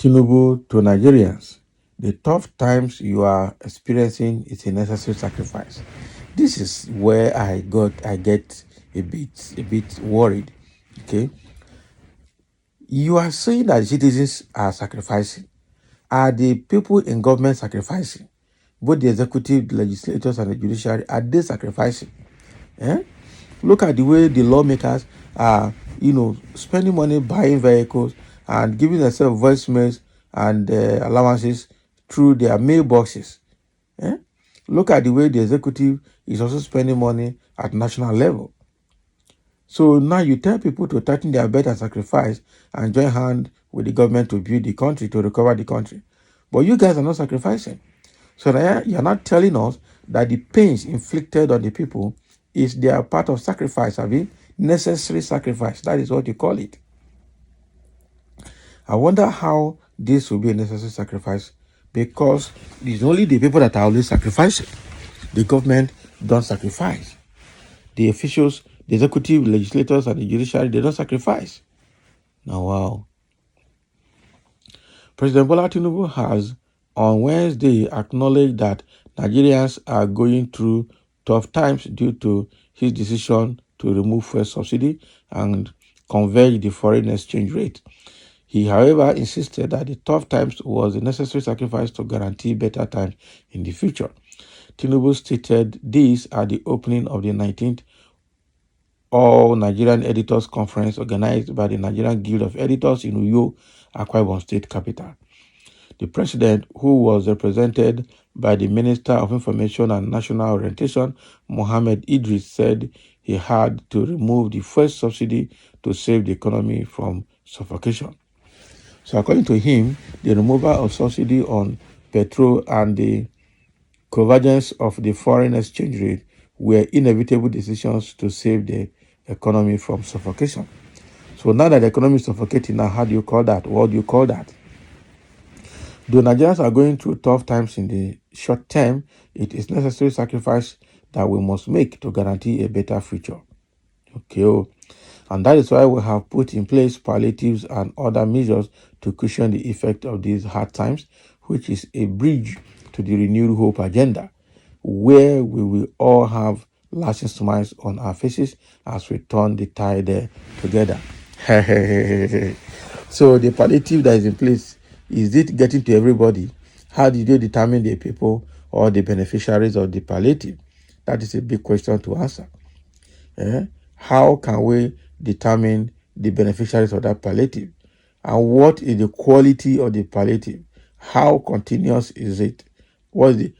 Tinubu to Nigerians. The tough times you are experiencing is a necessary sacrifice. This is where I get a bit worried. Okay. You are saying that citizens are sacrificing. Are the people in government sacrificing? Both the executive, the legislators, and the judiciary, are they sacrificing? Eh? Look at the way the lawmakers are, spending money buying vehicles and giving themselves voicemails and allowances through their mailboxes. Eh? Look at the way the executive is also spending money at national level. So now you tell people to tighten their belt and sacrifice and join hand with the government to build the country, to recover the country. But you guys are not sacrificing. So now you're not telling us that the pains inflicted on the people is their part of sacrifice, necessary sacrifice. That is what you call it. I wonder how this will be a necessary sacrifice, because it's only the people that are always sacrificing. The government don't sacrifice. The officials, the executive, legislators, and the judiciary, they don't sacrifice. Now, wow. President Bola Tinubu has on Wednesday acknowledged that Nigerians are going through tough times due to his decision to remove fuel subsidy and converge the foreign exchange rate. He, however, insisted that the tough times was a necessary sacrifice to guarantee better times in the future. Tinubu stated this at the opening of the 19th All Nigerian Editors Conference organized by the Nigerian Guild of Editors in Uyo, Akwa Ibom State capital. The president, who was represented by the Minister of Information and National Orientation, Mohammed Idris, said he had to remove the first subsidy to save the economy from suffocation. So according to him, the removal of subsidy on petrol and the convergence of the foreign exchange rate were inevitable decisions to save the economy from suffocation. So now that the economy is suffocating, now how do you call that? What do you call that? Though Nigerians are going through tough times in the short term, it is necessary sacrifice that we must make to guarantee a better future. Okay, and that is why we have put in place palliatives and other measures to cushion the effect of these hard times, which is a bridge to the renewed hope agenda, where we will all have lasting smiles on our faces as we turn the tide together. So the palliative that is in place, is it getting to everybody? How did you determine the people or the beneficiaries of the palliative? That is a big question to answer. How can we determine the beneficiaries of that palliative? And what is the quality of the palliative? How continuous is it? What is the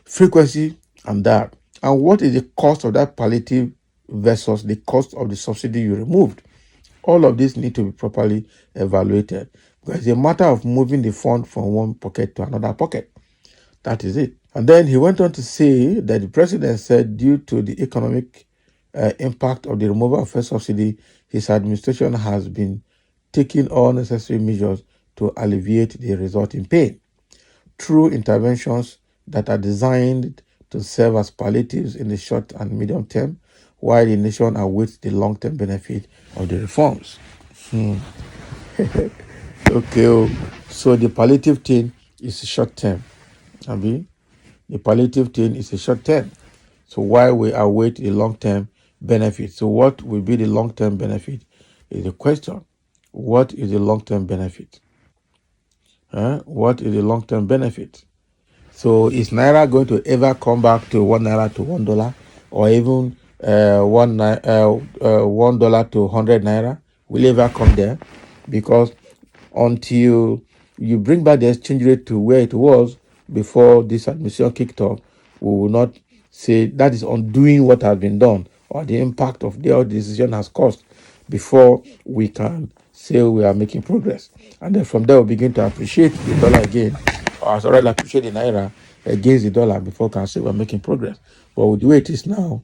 frequency and that? And what is the cost of that palliative versus the cost of the subsidy you removed? All of this need to be properly evaluated, because it's a matter of moving the fund from one pocket to another pocket. That is it. And then he went on to say that the president said due to the economic impact of the removal of fuel subsidy, his administration has been taking all necessary measures to alleviate the resulting pain through interventions that are designed to serve as palliatives in the short and medium term, while the nation awaits the long-term benefit of the reforms. Okay, so the palliative thing is short-term. The palliative thing is a short-term. So while we await the long-term benefit, so what will be the long-term benefit is the question. What is the long-term benefit? What is the long-term benefit? So is Naira going to ever come back to 1 Naira to $1, or even $1 to 100 Naira? Will it ever come there? Because until you bring back the exchange rate to where it was before this administration kicked off, we will not say that is undoing what has been done or the impact of the decision has caused before we can say we are making progress. And then from there, we begin to appreciate the dollar again, or rather appreciate the Naira against the dollar before we can say we're making progress. But with the way it is now,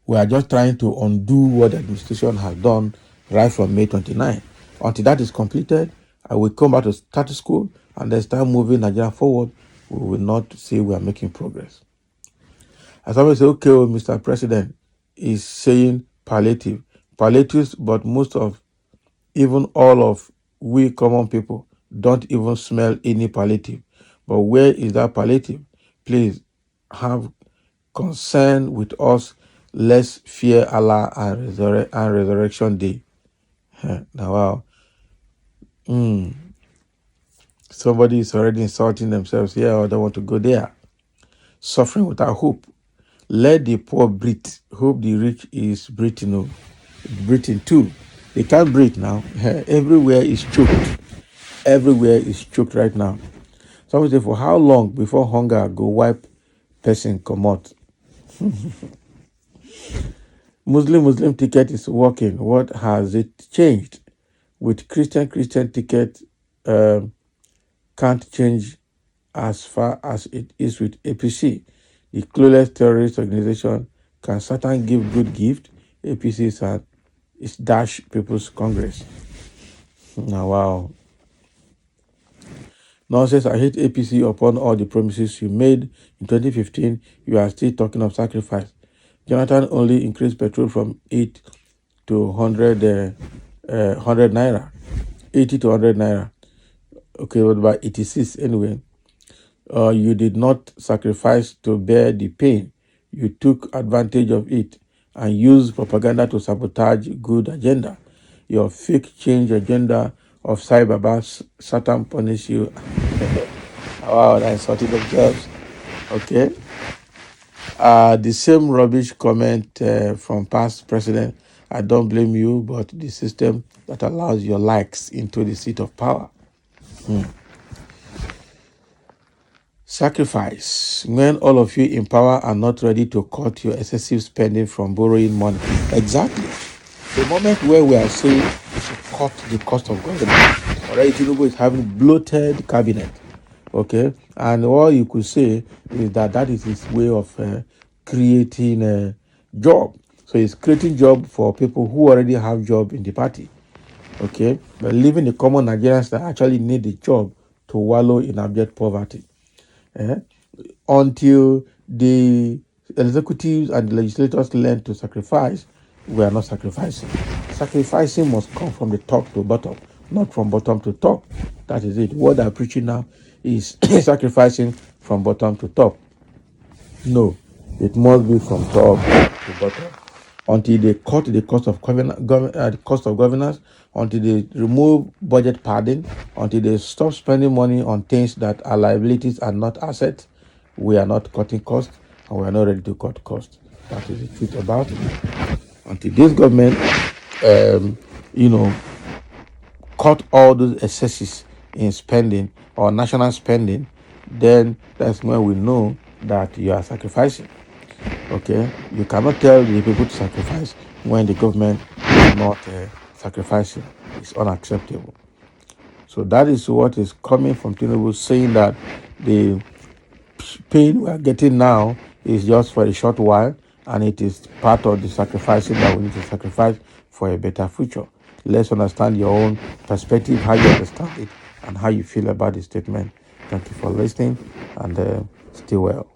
we are just trying to undo what the administration has done right from May 29. Until that is completed, I will come back to status quo and then start moving Nigeria forward. We will not say we are making progress. As I say, okay, Mr. President is saying palliatives, but most of, even all of we common people don't even smell any palliative. But where is that palliative? Please have concern with us. Let's fear Allah and, resurrection day. Now, wow. Somebody is already insulting themselves here, or don't want to go there. Suffering without hope. Let the poor breathe. Hope the rich is breathing. Breathing too. They can't breathe now. Everywhere is choked. Everywhere is choked right now. Someone say, for how long before hunger go wipe person come out? Muslim ticket is working. What has it changed? With Christian ticket can't change as far as it is with APC. The clueless terrorist organization can Satan give good gift. APC is dash People's Congress. Now, wow. Nonsense, I hate APC upon all the promises you made in 2015. You are still talking of sacrifice. Jonathan only increased petrol from 8 to 100, 100 naira. 80 to 100 naira. Okay, what about 86 anyway? You did not sacrifice to bear the pain. You took advantage of it and used propaganda to sabotage good agenda. Your fake change agenda of cyber Satan punish you. Wow, I insulted themselves. Okay. The same rubbish comment from past president. I don't blame you, but the system that allows your likes into the seat of power. Sacrifice. When all of you in power are not ready to cut your excessive spending from borrowing money. Exactly. The moment where we are saying to cut the cost of government, already Tinubu is having bloated cabinet. Okay, and all you could say is that is his way of creating a job. So he's creating job for people who already have job in the party. Okay, but leaving the common Nigerians that actually need the job to wallow in abject poverty. Until the executives and the legislators learn to sacrifice, we are not sacrificing. Sacrificing must come from the top to bottom, not from bottom to top. That is it. What I'm preaching now is sacrificing from bottom to top. No, it must be from top to bottom. Until they cut the cost of governance, until they remove budget padding, until they stop spending money on things that are liabilities and not assets, we are not cutting costs, and we are not ready to cut costs. That is the truth about it. Until this government, cut all those excesses in spending or national spending, then that's when we know that you are sacrificing. Okay, you cannot tell the people to sacrifice when the government is not sacrificing. It's unacceptable. So that is what is coming from Tinubu, saying that the pain we are getting now is just for a short while, and it is part of the sacrificing that we need to sacrifice for a better future. Let's understand your own perspective, how you understand it, and how you feel about the statement. Thank you for listening, and stay well.